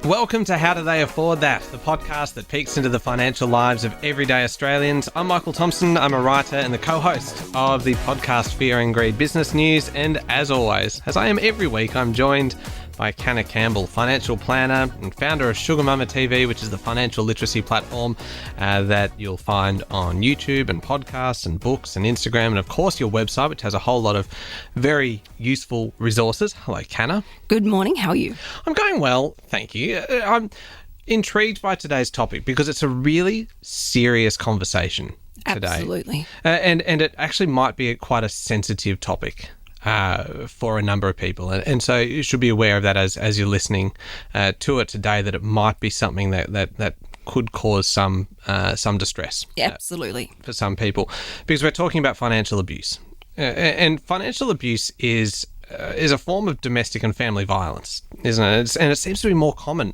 Welcome to How Do They Afford That, the podcast that peeks into the financial lives of everyday Australians. I'm Michael Thompson. I'm a writer and the co-host of the podcast Fear and Greed Business News. And as always, as I am every week, I'm joined by Canna Campbell, financial planner and founder of Sugar Mama TV, which is the financial literacy platform that you'll find on YouTube and podcasts and books and Instagram, and of course your website, which has a whole lot of very useful resources. Hello, Canna. Good morning. How are you? I'm going well, thank you. I'm intrigued by today's topic because it's a really serious conversation today. Absolutely. And it actually might be quite a sensitive topic for a number of people. And so you should be aware of that as you're listening to it today, that it might be something that could cause some distress. Yeah, absolutely. For some people, because we're talking about financial abuse. And financial abuse is a form of domestic and family violence, isn't it? And it seems to be more common.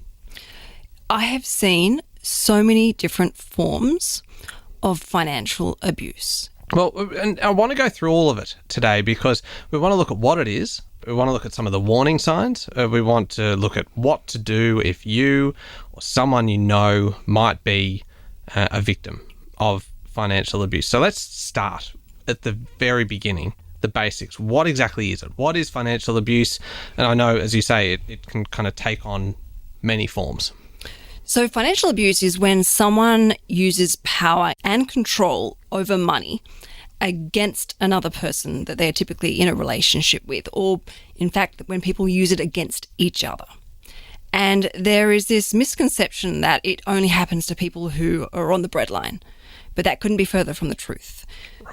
I have seen so many different forms of financial abuse. Well, and I want to go through all of it today because we want to look at what it is. We want to look at some of the warning signs. We want to look at what to do if you or someone you know might be a victim of financial abuse. So let's start at the very beginning, the basics. What exactly is it? What is financial abuse? And I know, as you say, it can kind of take on many forms. So financial abuse is when someone uses power and control over money against another person that they're typically in a relationship with, or in fact, when people use it against each other. And there is this misconception that it only happens to people who are on the breadline, but that couldn't be further from the truth.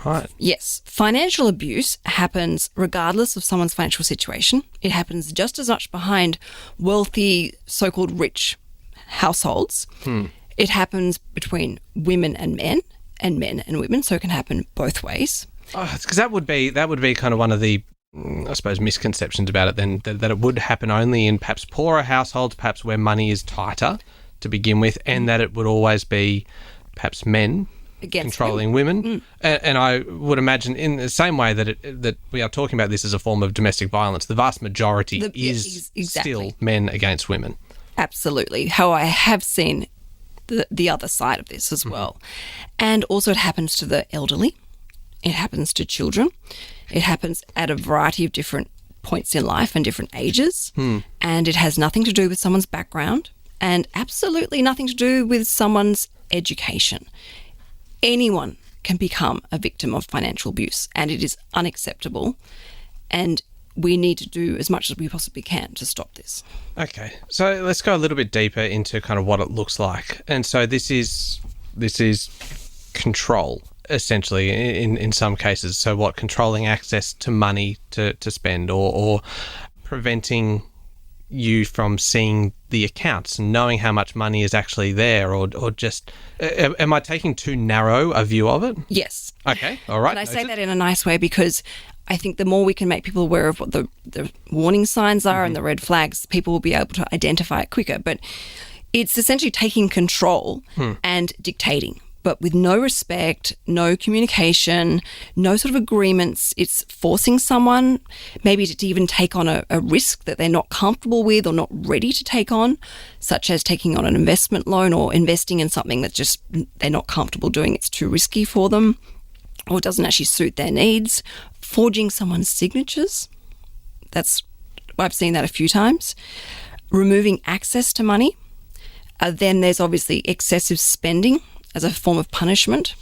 Right. Yes. Financial abuse happens regardless of someone's financial situation. It happens just as much behind wealthy, so-called rich households. It happens between women and men and women, so it can happen both ways. Because that would be kind of one of the, I suppose, misconceptions about it then, that it would happen only in perhaps poorer households, perhaps where money is tighter to begin with, and that it would always be perhaps men against controlling women. And I would imagine in the same way that we are talking about this as a form of domestic violence, the vast majority is still men against women. Absolutely. How I have seen the other side of this as well. And also it happens to the elderly. It happens to children. It happens at a variety of different points in life and different ages. And it has nothing to do with someone's background and absolutely nothing to do with someone's education. Anyone can become a victim of financial abuse, and it is unacceptable. And we need to do as much as we possibly can to stop this. Okay, so let's go a little bit deeper into kind of what it looks like. And so this is control, essentially, in some cases. So what, controlling access to money to spend, or preventing you from seeing the accounts and knowing how much money is actually there, or just, am I taking too narrow a view of it? Yes. Okay, all right. And I say that in a nice way because I think the more we can make people aware of what the warning signs are and the red flags, people will be able to identify it quicker. But it's essentially taking control and dictating, but with no respect, no communication, no sort of agreements. It's forcing someone maybe to even take on a risk that they're not comfortable with or not ready to take on, such as taking on an investment loan or investing in something that just they're not comfortable doing. It's too risky for them or doesn't actually suit their needs. Forging someone's signatures. I've seen that a few times. Removing access to money. Then there's obviously excessive spending as a form of punishment.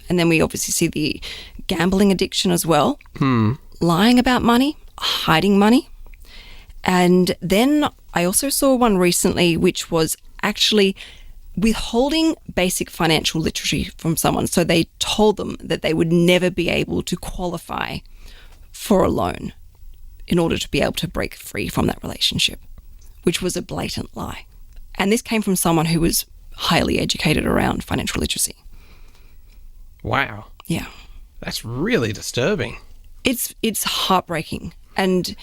And then we obviously see the gambling addiction as well. Lying about money, hiding money. And then I also saw one recently which was actually withholding basic financial literacy from someone. So they told them that they would never be able to qualify for a loan in order to be able to break free from that relationship, which was a blatant lie. And this came from someone who was highly educated around financial literacy. Wow. Yeah. That's really disturbing. It's heartbreaking. And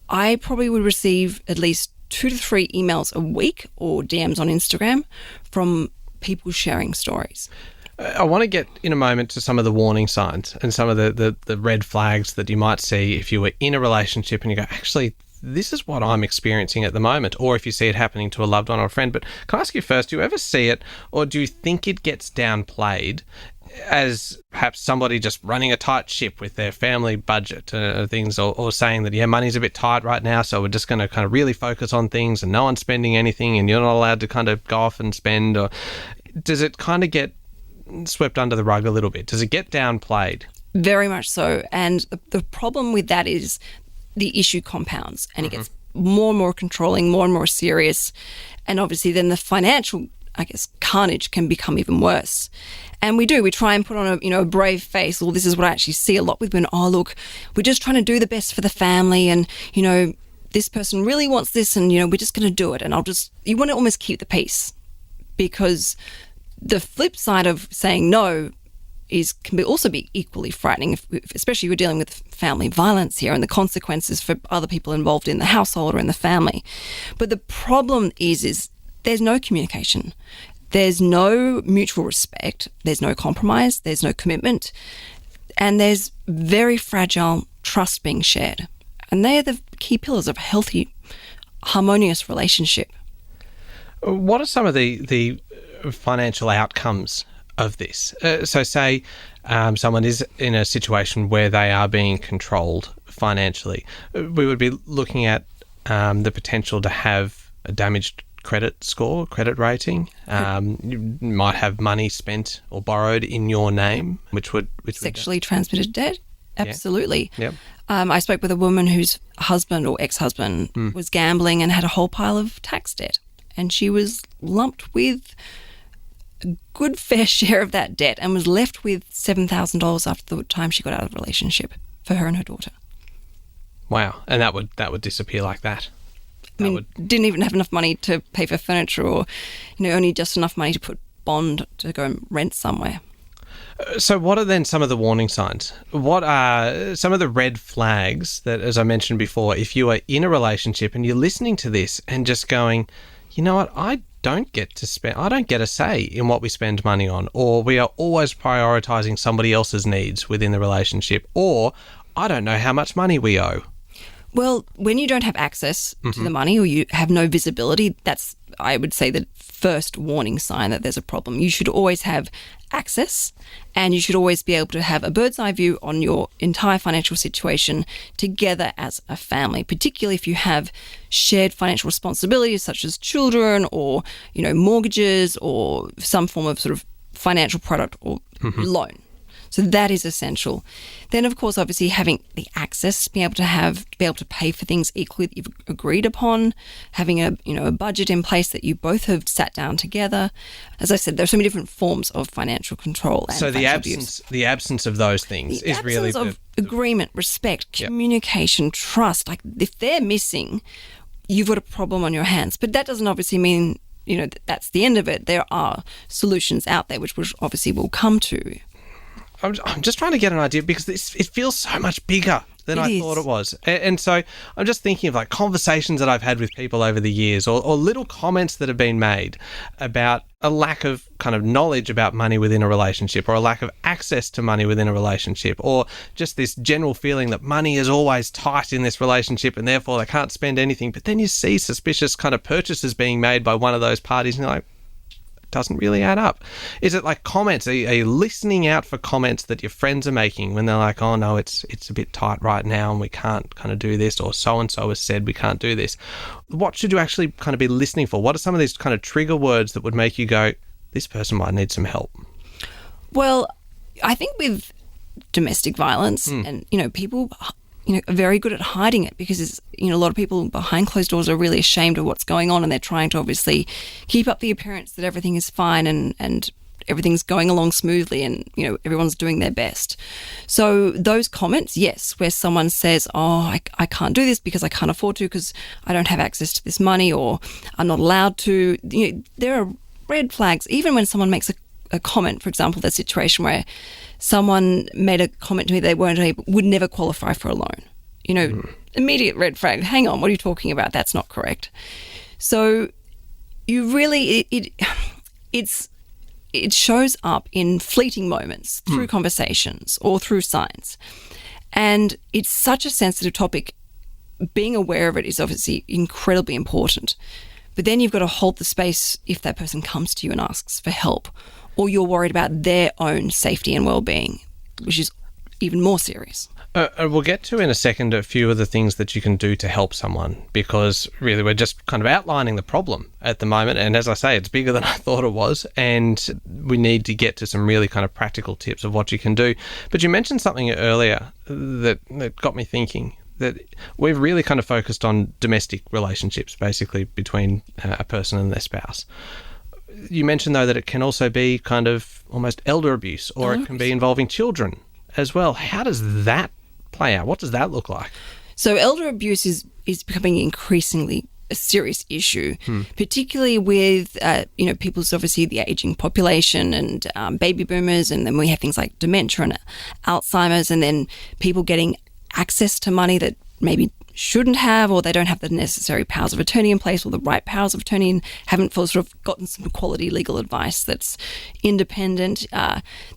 I probably would receive at least 2 to 3 emails a week or DMs on Instagram from people sharing stories. I want to get in a moment to some of the warning signs and some of the red flags that you might see if you were in a relationship and you go, actually, this is what I'm experiencing at the moment, or if you see it happening to a loved one or a friend. But can I ask you first, do you ever see it, or do you think it gets downplayed as perhaps somebody just running a tight ship with their family budget things, or saying that, yeah, money's a bit tight right now, so we're just going to kind of really focus on things and no one's spending anything and you're not allowed to kind of go off and spend? Or does it kind of get swept under the rug a little bit? Does it get downplayed? Very much so. And the problem with that is the issue compounds and it gets more and more controlling, more and more serious. And obviously then the financial, I guess, carnage can become even worse. And we try and put on a brave face. Well, this is what I actually see a lot with women. Oh, look, we're just trying to do the best for the family, and, this person really wants this, and, we're just going to do it. And you want to almost keep the peace, because the flip side of saying no can also be equally frightening, especially if we're dealing with family violence here and the consequences for other people involved in the household or in the family. But the problem is there's no communication. There's no mutual respect, there's no compromise, there's no commitment, and there's very fragile trust being shared. And they are the key pillars of a healthy, harmonious relationship. What are some of the financial outcomes of this? So say someone is in a situation where they are being controlled financially. We would be looking at the potential to have a damaged credit score, credit rating. You might have money spent or borrowed in your name, which sexually transmitted debt. Absolutely. Yep. I spoke with a woman whose husband or ex-husband was gambling and had a whole pile of tax debt, and she was lumped with a good fair share of that debt and was left with $7,000 after the time she got out of the relationship for her and her daughter. Wow, and that would disappear like that. Didn't even have enough money to pay for furniture, or only just enough money to put bond to go and rent somewhere. So what are then some of the warning signs? What are some of the red flags that, as I mentioned before, if you are in a relationship and you're listening to this and just going, you know what, I don't get a say in what we spend money on, or we are always prioritizing somebody else's needs within the relationship, or I don't know how much money we owe. Well, when you don't have access to the money, or you have no visibility, that's, I would say, the first warning sign that there's a problem. You should always have access, and you should always be able to have a bird's eye view on your entire financial situation together as a family, particularly if you have shared financial responsibilities such as children or, mortgages or some form of sort of financial product or loan. So that is essential. Then, of course, obviously having the access, be able to pay for things equally that you've agreed upon, having a budget in place that you both have sat down together. As I said, there are so many different forms of financial control. And so the absence of those things is really the absence of agreement, respect, communication, trust. Like, if they're missing, you've got a problem on your hands. But that doesn't obviously mean that's the end of it. There are solutions out there which obviously we'll come to. I'm just trying to get an idea, because it feels so much bigger than I thought it was. And so I'm just thinking of like conversations that I've had with people over the years, or little comments that have been made about a lack of kind of knowledge about money within a relationship, or a lack of access to money within a relationship, or just this general feeling that money is always tight in this relationship and therefore they can't spend anything. But then you see suspicious kind of purchases being made by one of those parties and you're like, doesn't really add up. Is it like comments? Are you listening out for comments that your friends are making when they're like, oh no, it's a bit tight right now and we can't kind of do this, or so-and-so has said we can't do this? What should you actually kind of be listening for? What are some of these kind of trigger words that would make you go, this person might need some help? Well, I think with domestic violence and, people are very good at hiding it, because a lot of people behind closed doors are really ashamed of what's going on, and they're trying to obviously keep up the appearance that everything is fine and everything's going along smoothly and, everyone's doing their best. So those comments, yes, where someone says, oh, I can't do this because I can't afford to, because I don't have access to this money, or I'm not allowed to, there are red flags. Even when someone makes a comment, for example, the situation where someone made a comment to me they would never qualify for a loan. Immediate red flag. Hang on, what are you talking about? That's not correct. So you really, it shows up in fleeting moments through conversations or through signs. And it's such a sensitive topic being aware of it is obviously incredibly important. But then you've got to hold the space if that person comes to you and asks for help, or you're worried about their own safety and well-being, which is even more serious. We'll get to in a second a few of the things that you can do to help someone, because really we're just kind of outlining the problem at the moment. And as I say, it's bigger than I thought it was. And we need to get to some really kind of practical tips of what you can do. But you mentioned something earlier that got me thinking, that we've really kind of focused on domestic relationships, basically between a person and their spouse. You mentioned, though, that it can also be kind of almost elder abuse, or it can be involving children as well. How does that play out? What does that look like? So elder abuse is becoming increasingly a serious issue, particularly with, people's obviously the aging population and baby boomers, and then we have things like dementia and Alzheimer's, and then people getting access to money that maybe shouldn't have, or they don't have the necessary powers of attorney in place or the right powers of attorney, and haven't sort of gotten some quality legal advice that's independent.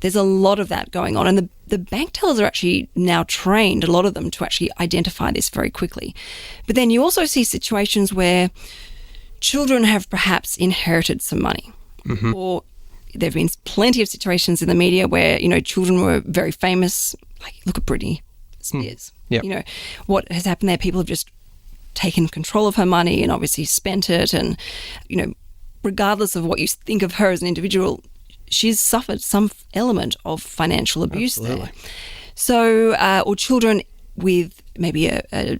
There's a lot of that going on, and the bank tellers are actually now trained, a lot of them, to actually identify this very quickly. But then you also see situations where children have perhaps inherited some money, or there have been plenty of situations in the media where, children were very famous, like look at Britney Spears. Yep. What has happened there, people have just taken control of her money and obviously spent it, and regardless of what you think of her as an individual, she's suffered some element of financial abuse. Absolutely. There. So or children with maybe a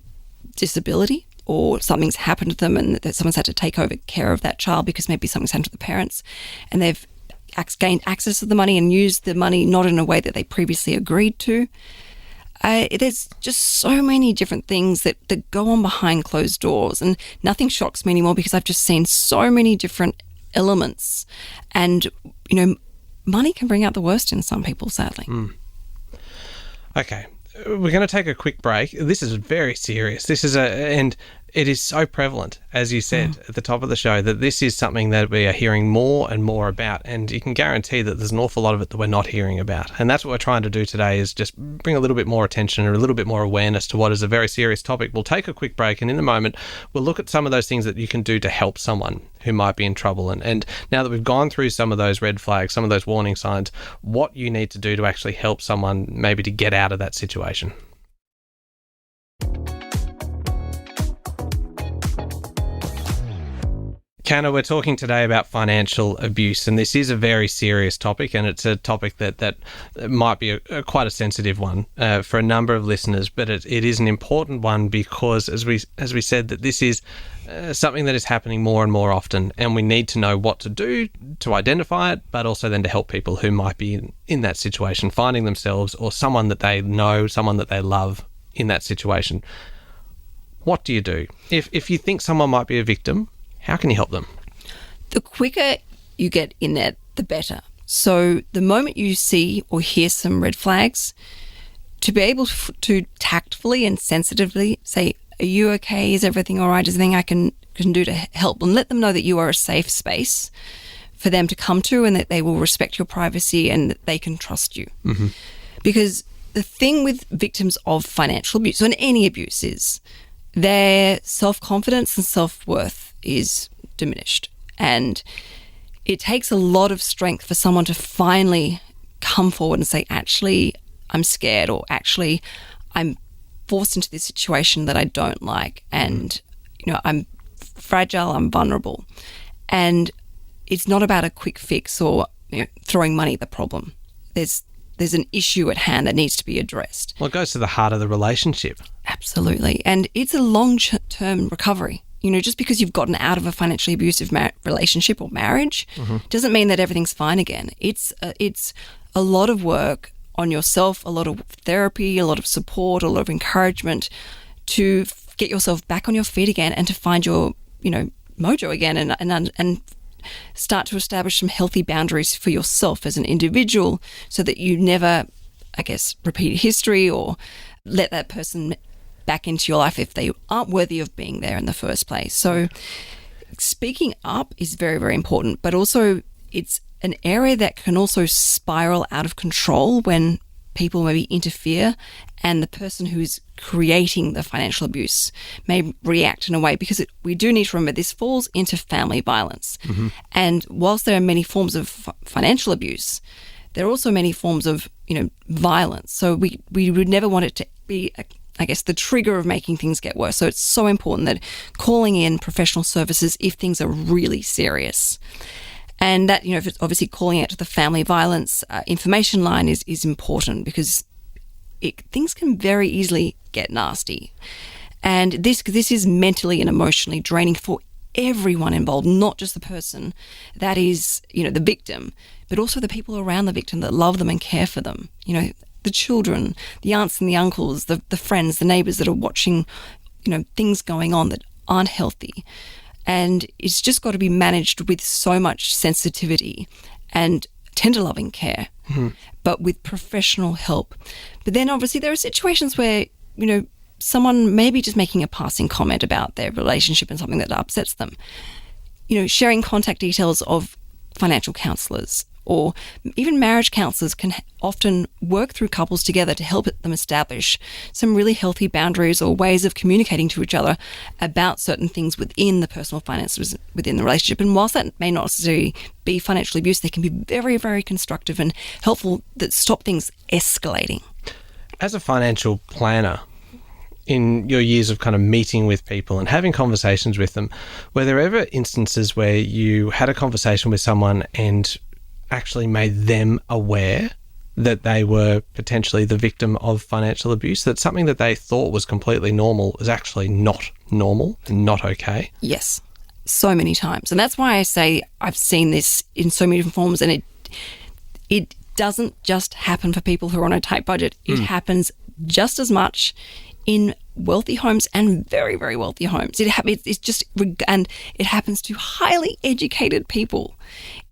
disability, or something's happened to them and that someone's had to take over care of that child because maybe something's happened to the parents, and they've gained access to the money and used the money not in a way that they previously agreed to. There's just so many different things that go on behind closed doors, and nothing shocks me anymore because I've just seen so many different elements, and money can bring out the worst in some people, sadly. Okay, we're going to take a quick break. This is very serious. And it is so prevalent, as you said at the top of the show, that this is something that we are hearing more and more about, and you can guarantee that there's an awful lot of it that we're not hearing about. And that's what we're trying to do today, is just bring a little bit more attention or a little bit more awareness to what is a very serious topic. We'll take a quick break, and in a moment we'll look at some of those things that you can do to help someone who might be in trouble. And now that we've gone through some of those red flags, some of those warning signs, what you need to do to actually help someone maybe to get out of that situation. Canna, we're talking today about financial abuse, and this is a very serious topic, and it's a topic that might be quite a sensitive one for a number of listeners, but it is an important one because, as we said, that this is something that is happening more and more often, and we need to know what to do to identify it, but also then to help people who might be in that situation, finding themselves or someone that they know, someone that they love in that situation. What do you do? If you think someone might be a victim, how can you help them? The quicker you get in there, the better. So the moment you see or hear some red flags, to be able to tactfully and sensitively say, are you okay? Is everything all right? Is there anything I can do to help? And let them know that you are a safe space for them to come to, and that they will respect your privacy and that they can trust you. Because the thing with victims of financial abuse, and any abuse, is their self-confidence and self-worth is diminished, and it takes a lot of strength for someone to finally come forward and say, actually I'm scared, or actually I'm forced into this situation that I don't like, and I'm fragile, I'm vulnerable. And it's not about a quick fix or throwing money at the problem. There's an issue at hand that needs to be addressed. Well, it goes to the heart of the relationship. Absolutely. And it's a long-term recovery. Just because you've gotten out of a financially abusive relationship or marriage doesn't mean that everything's fine again. It's a lot of work on yourself, a lot of therapy, a lot of support, a lot of encouragement to get yourself back on your feet again, and to find your, mojo again, and start to establish some healthy boundaries for yourself as an individual, so that you never, repeat history or let that person back into your life if they aren't worthy of being there in the first place. So speaking up is very, very important, but also it's an area that can also spiral out of control when people maybe interfere and the person who's creating the financial abuse may react in a way, because we do need to remember this falls into family violence. And whilst there are many forms of financial abuse, there are also many forms of, violence. So we would never want it to be, I guess, the trigger of making things get worse. So it's so important that calling in professional services if things are really serious. And that, if it's obviously calling out to the family violence information line is important, because things can very easily get nasty. And this is mentally and emotionally draining for everyone involved, not just the person that is, the victim, but also the people around the victim that love them and care for them. The children, the aunts and the uncles, the friends, the neighbours that are watching, things going on that aren't healthy. And it's just got to be managed with so much sensitivity and tender loving care, but with professional help. But then obviously there are situations where, someone may be just making a passing comment about their relationship and something that upsets them. Sharing contact details of financial counsellors or even marriage counsellors can often work through couples together to help them establish some really healthy boundaries or ways of communicating to each other about certain things within the personal finances within the relationship. And whilst that may not necessarily be financial abuse, they can be very, very constructive and helpful that stop things escalating. As a financial planner, in your years of kind of meeting with people and having conversations with them, were there ever instances where you had a conversation with someone and actually made them aware that they were potentially the victim of financial abuse, that something that they thought was completely normal is actually not normal and not okay? Yes, so many times. And that's why I say I've seen this in so many different forms, and it doesn't just happen for people who are on a tight budget. It happens just as much in wealthy homes and very, very wealthy homes. It's just, and it happens to highly educated people.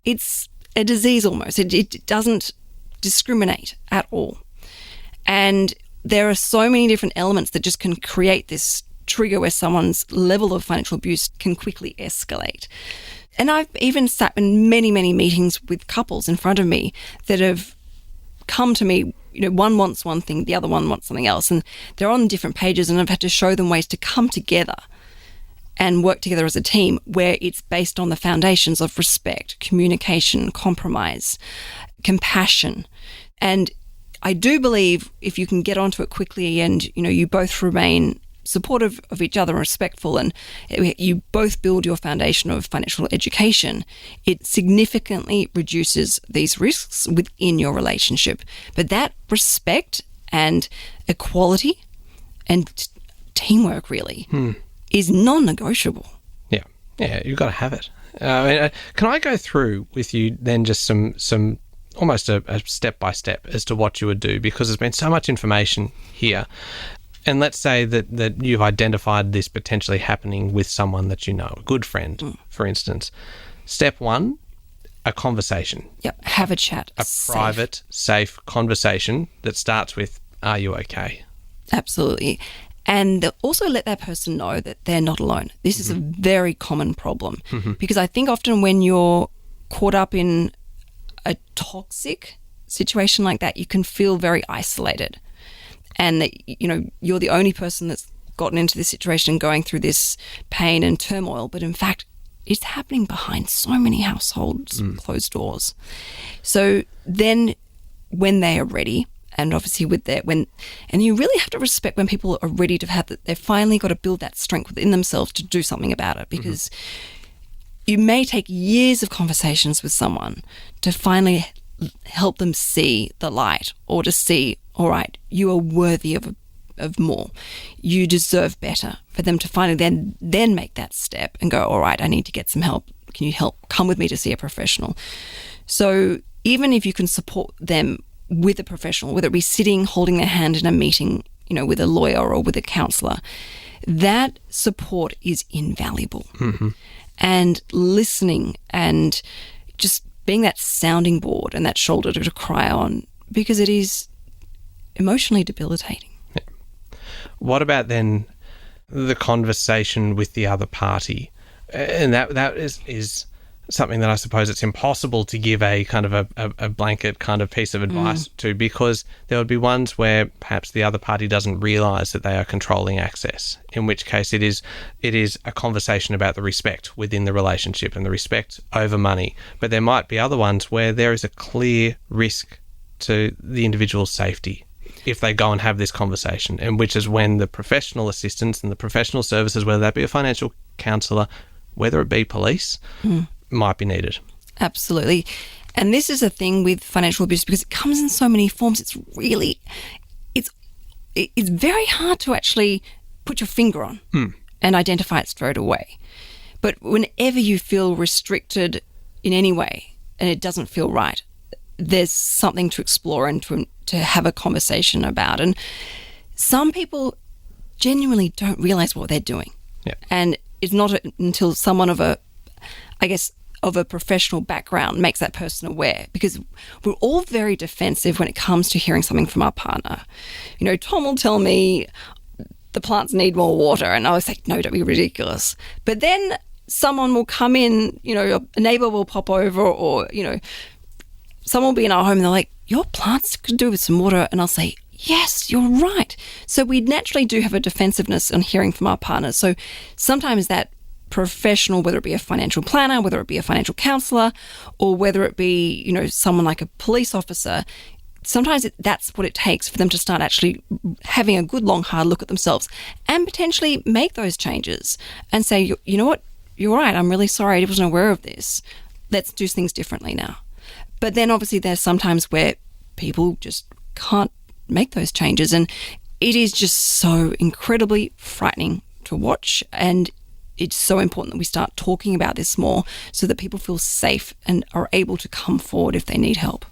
It's a disease almost. It doesn't discriminate at all. And there are so many different elements that just can create this trigger where someone's level of financial abuse can quickly escalate. And I've even sat in many, many meetings with couples in front of me that have come to me, one wants one thing, the other one wants something else, and they're on different pages, and I've had to show them ways to come together and work together as a team where it's based on the foundations of respect, communication, compromise, compassion. And I do believe if you can get onto it quickly and, you both remain supportive of each other and respectful, and you both build your foundation of financial education, it significantly reduces these risks within your relationship. But that respect and equality and teamwork really is non-negotiable. Yeah, you've got to have it. Can I go through with you then just some almost a step-by-step as to what you would do, because there's been so much information here. And let's say that you've identified this potentially happening with someone that you know, a good friend, for instance. Step one, a conversation. Yep, have a chat. A private, safe conversation that starts with, are you okay? Absolutely. And also let that person know that they're not alone. This is a very common problem, because I think often when you're caught up in a toxic situation like that, you can feel very isolated. And that, you're the only person that's gotten into this situation and going through this pain and turmoil. But in fact, it's happening behind so many households, closed doors. So then when they are ready, and obviously and you really have to respect when people are ready to have that, they've finally got to build that strength within themselves to do something about it, because you may take years of conversations with someone to finally help them see the light, or to see, all right, you are worthy of more. You deserve better, for them to finally then make that step and go, all right, I need to get some help. Can you help? Come with me to see a professional. So even if you can support them with a professional, whether it be sitting, holding their hand in a meeting, with a lawyer or with a counsellor, that support is invaluable. And listening and just being that sounding board and that shoulder to cry on, because it is emotionally debilitating. Yeah. What about then the conversation with the other party? And that is something that I suppose it's impossible to give a kind of a blanket kind of piece of advice to, because there would be ones where perhaps the other party doesn't realise that they are controlling access, in which case it is a conversation about the respect within the relationship and the respect over money. But there might be other ones where there is a clear risk to the individual's safety if they go and have this conversation, and which is when the professional assistance and the professional services, whether that be a financial counsellor, whether it be police, might be needed. Absolutely. And this is a thing with financial abuse because it comes in so many forms. It's very hard to actually put your finger on and identify it straight away. But whenever you feel restricted in any way and it doesn't feel right, there's something to explore and to have a conversation about. And some people genuinely don't realize what they're doing. Yeah. And it's not until someone of a professional background makes that person aware, because we're all very defensive when it comes to hearing something from our partner. You know, Tom will tell me the plants need more water, and I was like, no, don't be ridiculous. But then someone will come in, you know, a neighbor will pop over, or, you know, someone will be in our home and they're like, your plants could do with some water. And I'll say, yes, you're right. So we naturally do have a defensiveness on hearing from our partners. So sometimes that professional, whether it be a financial planner, whether it be a financial counsellor, or whether it be, you know, someone like a police officer, sometimes that's what it takes for them to start actually having a good, long, hard look at themselves and potentially make those changes and say, you know what, you're right, I'm really sorry, I wasn't aware of this. Let's do things differently now. But then obviously there's sometimes where people just can't make those changes, and it is just so incredibly frightening to watch. And it's so important that we start talking about this more so that people feel safe and are able to come forward if they need help.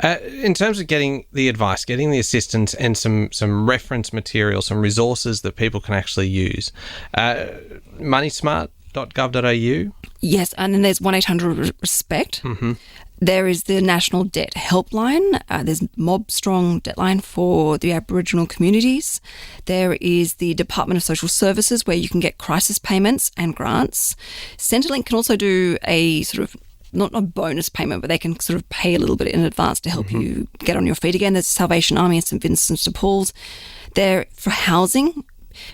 In terms of getting the advice, getting the assistance and some reference material, some resources that people can actually use, moneysmart.gov.au? Yes, and then there's 1-800-RESPECT. Mm-hmm. There is the National Debt Helpline. There's Mob Strong Debtline for the Aboriginal communities. There is the Department of Social Services, where you can get crisis payments and grants. Centrelink can also do a sort of, not a bonus payment, but they can sort of pay a little bit in advance to help you get on your feet again. There's Salvation Army and St Vincent de Paul's. They're for housing,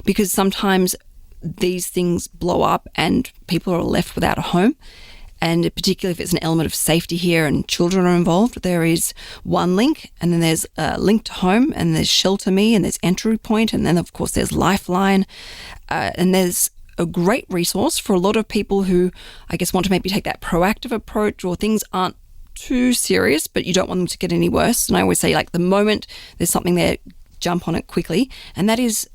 because sometimes these things blow up and people are left without a home. And particularly if it's an element of safety here and children are involved, there is One Link, and then there's Link to Home, and there's Shelter Me, and there's Entry Point, and then of course there's Lifeline. And there's a great resource for a lot of people who, I guess, want to maybe take that proactive approach, or things aren't too serious, but you don't want them to get any worse. And I always say, like, the moment there's something there, jump on it quickly. And that is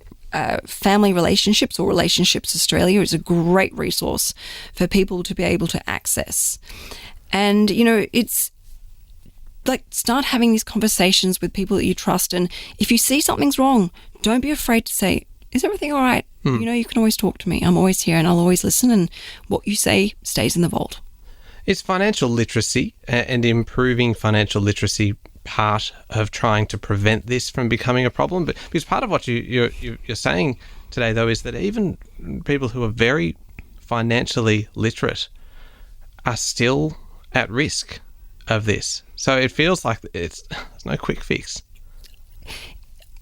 Family Relationships, or Relationships Australia, is a great resource for people to be able to access. And, you know, it's like, start having these conversations with people that you trust. And if you see something's wrong, don't be afraid to say, is everything all right? You know, you can always talk to me. I'm always here and I'll always listen, and what you say stays in the vault. Is financial literacy and improving financial literacy part of trying to prevent this from becoming a problem? But because part of what you're saying today, though, is that even people who are very financially literate are still at risk of this. So it feels like there's no quick fix.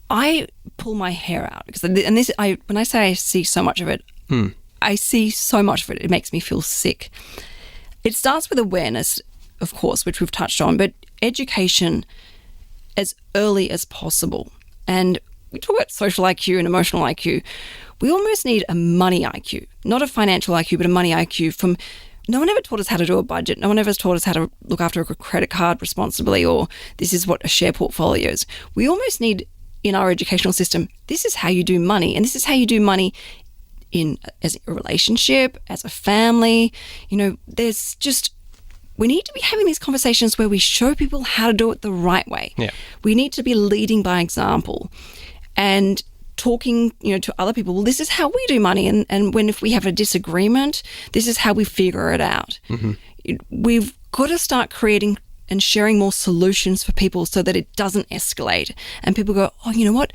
I pull my hair out because, when I say I see so much of it, I see so much of it. It makes me feel sick. It starts with awareness, of course, which we've touched on, but education as early as possible. And we talk about social IQ and emotional IQ. We almost need a money IQ, not a financial IQ, but a money IQ. From no one ever taught us how to do a budget. No one ever taught us how to look after a credit card responsibly, or this is what a share portfolio is. We almost need, in our educational system, this is how you do money, and this is how you do money as a relationship, as a family. You know, we need to be having these conversations where we show people how to do it the right way. Yeah. We need to be leading by example and talking, you know, to other people. Well, this is how we do money, and if we have a disagreement, this is how we figure it out. We've got to start creating and sharing more solutions for people so that it doesn't escalate. And people go, oh, you know what?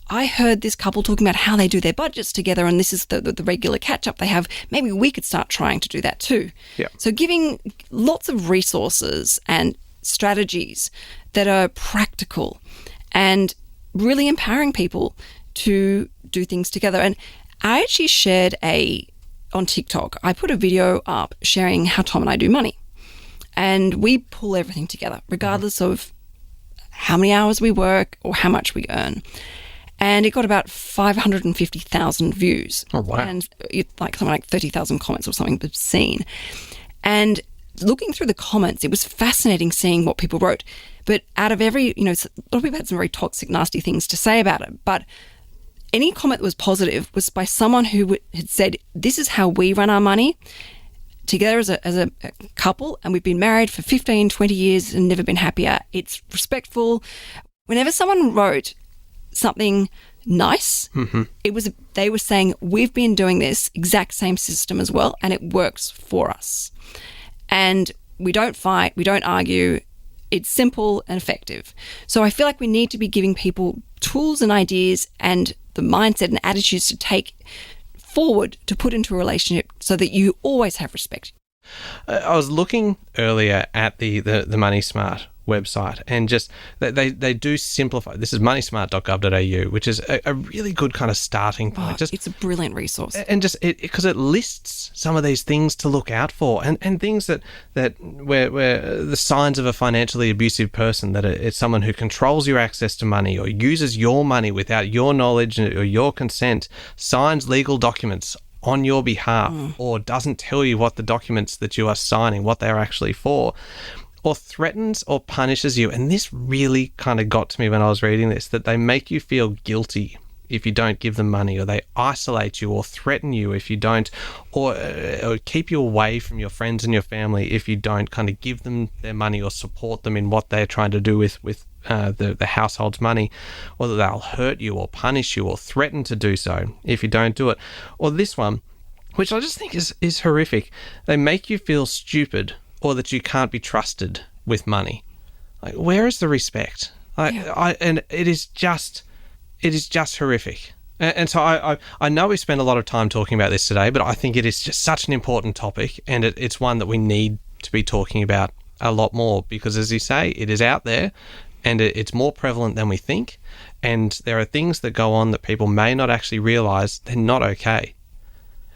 I heard this couple talking about how they do their budgets together, and this is the regular catch-up they have. Maybe we could start trying to do that too. Yeah. So giving lots of resources and strategies that are practical and really empowering people to do things together. And I actually shared on TikTok, I put a video up sharing how Tom and I do money. And we pull everything together, regardless of how many hours we work or how much we earn. And it got about 550,000 views. Oh, wow. And something like 30,000 comments or something obscene. And looking through the comments, it was fascinating seeing what people wrote. But out of every, a lot of people had some very toxic, nasty things to say about it. But any comment that was positive was by someone who had said, this is how we run our money together as a couple, and we've been married for 15, 20 years and never been happier. It's respectful. Whenever someone wrote something nice, they were saying, we've been doing this exact same system as well, and it works for us. And we don't fight, we don't argue. It's simple and effective. So I feel like we need to be giving people tools and ideas and the mindset and attitudes to take forward to put into a relationship so that you always have respect. I was looking earlier at the Money Smart website, and just they do simplify. This is moneysmart.gov.au, which is a really good kind of starting point. It's a brilliant resource. And just because it lists some of these things to look out for, and things that where the signs of a financially abusive person, that it's someone who controls your access to money or uses your money without your knowledge or your consent, signs legal documents on your behalf, or doesn't tell you what the documents that you are signing, what they're actually for, or threatens or punishes you. And this really kind of got to me when I was reading this, that they make you feel guilty if you don't give them money, or they isolate you or threaten you if you don't, or keep you away from your friends and your family if you don't kind of give them their money or support them in what they're trying to do with the household's money, or that they'll hurt you or punish you or threaten to do so if you don't do it. Or this one, which I just think is horrific. They make you feel stupid, or that you can't be trusted with money. Like, where is the respect? And it is just horrific. And so I know we spent a lot of time talking about this today, but I think it is just such an important topic, and it's one that we need to be talking about a lot more, because, as you say, it is out there, and it's more prevalent than we think, and there are things that go on that people may not actually realise they're not okay.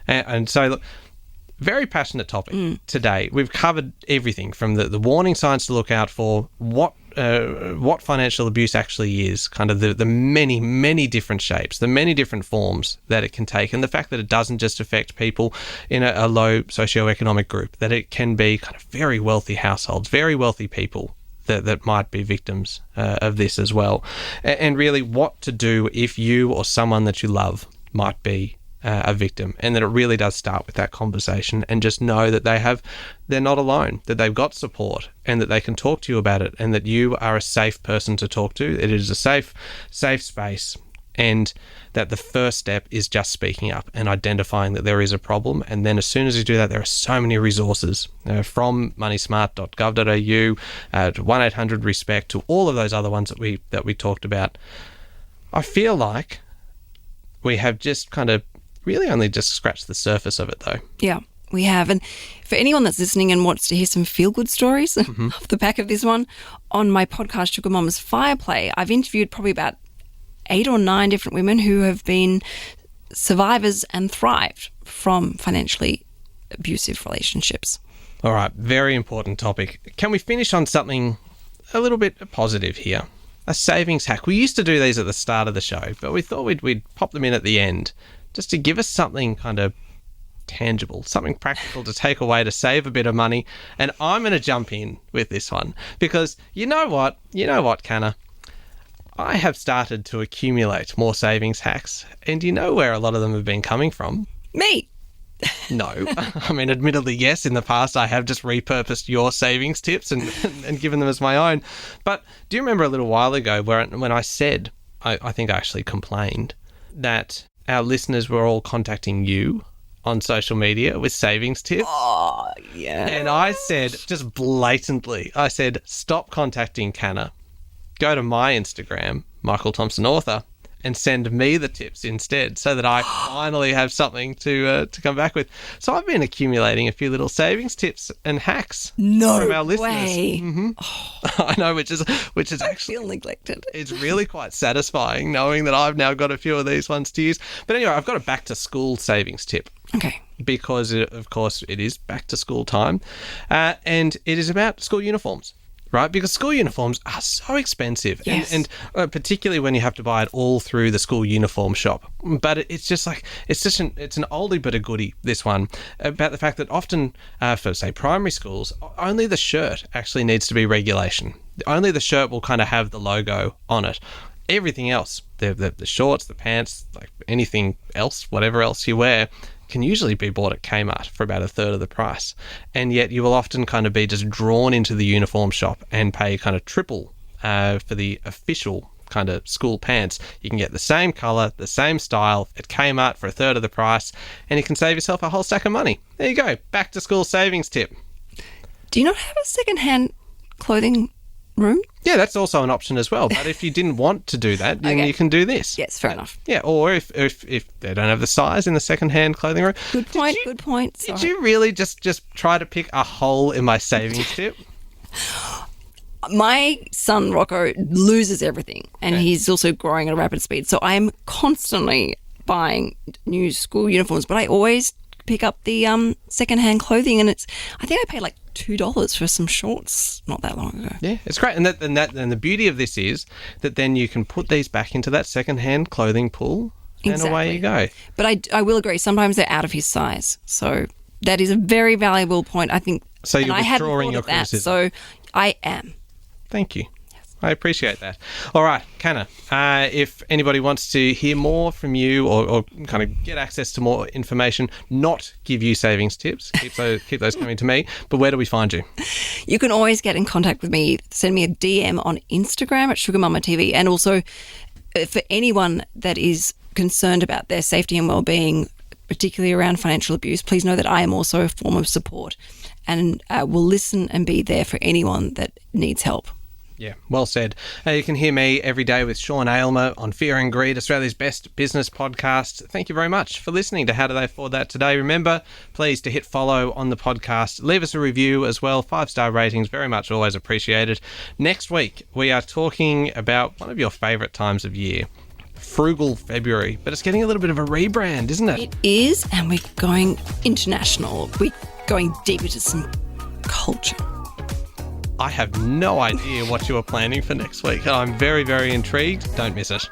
And so, look, very passionate topic today. We've covered everything from the warning signs to look out for, what financial abuse actually is, kind of the many, many different shapes, the many different forms that it can take, and the fact that it doesn't just affect people in a low socioeconomic group, that it can be kind of very wealthy households, very wealthy people that might be victims of this as well. And really what to do if you or someone that you love might be a victim, and that it really does start with that conversation, and just know that they're not alone, that they've got support, and that they can talk to you about it, and that you are a safe person to talk to. It is a safe space, and that the first step is just speaking up and identifying that there is a problem. And then as soon as you do that, there are so many resources from moneysmart.gov.au to 1-800-RESPECT to all of those other ones that we talked about. I feel like we have just kind of really only just scratched the surface of it, though. Yeah, we have. And for anyone that's listening and wants to hear some feel-good stories off the back of this one, on my podcast, Sugar Mom's Fireplay, I've interviewed probably about 8 or 9 different women who have been survivors and thrived from financially abusive relationships. All right, very important topic. Can we finish on something a little bit positive here? A savings hack. We used to do these at the start of the show, but we thought we'd pop them in at the end, just to give us something kind of tangible, something practical to take away to save a bit of money. And I'm going to jump in with this one, because you know what, Canna? I have started to accumulate more savings hacks, and you know where a lot of them have been coming from? Me. No. I mean, admittedly, yes, in the past I have just repurposed your savings tips and given them as my own. But do you remember a little while ago when I said, I think I actually complained, that our listeners were all contacting you on social media with savings tips? Oh, yeah. And I said, just blatantly, stop contacting Canna. Go to my Instagram, Michael Thompson Author, and send me the tips instead, so that I finally have something to come back with. So I've been accumulating a few little savings tips and hacks from our listeners. Way. I know, which is I actually feel neglected. it's really quite satisfying knowing that I've now got a few of these ones to use. But anyway, I've got a back to school savings tip. Okay. Because, of course, it is back to school time. And it is about school uniforms, right? Because school uniforms are so expensive. Yes. And particularly when you have to buy it all through the school uniform shop. But it's just like, it's an oldie but a goodie, this one, about the fact that often for, say, primary schools, only the shirt actually needs to be regulation. Only the shirt will kind of have the logo on it. Everything else, the shorts, the pants, like anything else, whatever else you wear, can usually be bought at Kmart for about a third of the price. And yet you will often kind of be just drawn into the uniform shop and pay kind of triple for the official kind of school pants. You can get the same colour, the same style at Kmart for a third of the price, and you can save yourself a whole stack of money. There you go. Back to school savings tip. Do you not have a second-hand clothing room? Yeah, that's also an option as well. But if you didn't want to do that, then you can do this. Yes, fair enough. Yeah, or if they don't have the size in the second-hand clothing room. Good point, good point. Did you really just try to pick a hole in my savings tip? My son, Rocco, loses everything, and he's also growing at a rapid speed. So I'm constantly buying new school uniforms, but I always pick up the second-hand clothing, and I think I paid like $2 for some shorts not that long ago. Yeah, it's great. And the beauty of this is that then you can put these back into that second-hand clothing pool, and away you go. But I will agree, sometimes they're out of his size. So that is a very valuable point, I think. So you're and withdrawing your criticism. So I am. Thank you. I appreciate that. All right, Canna, if anybody wants to hear more from you or kind of get access to more information, not give you savings tips, keep those coming to me, but where do we find you? You can always get in contact with me. Send me a DM on Instagram at SugarMamaTV, and also for anyone that is concerned about their safety and well-being, particularly around financial abuse, please know that I am also a form of support and will listen and be there for anyone that needs help. Yeah, well said. You can hear me every day with Sean Aylmer on Fear and Greed, Australia's best business podcast. Thank you very much for listening to How Do They Afford That Today. Remember, please, to hit follow on the podcast. Leave us a review as well. 5-star ratings, very much always appreciated. Next week, we are talking about one of your favourite times of year, Frugal February. But it's getting a little bit of a rebrand, isn't it? It is, and we're going international. We're going deep into some culture. I have no idea what you are planning for next week. I'm very, very intrigued. Don't miss it.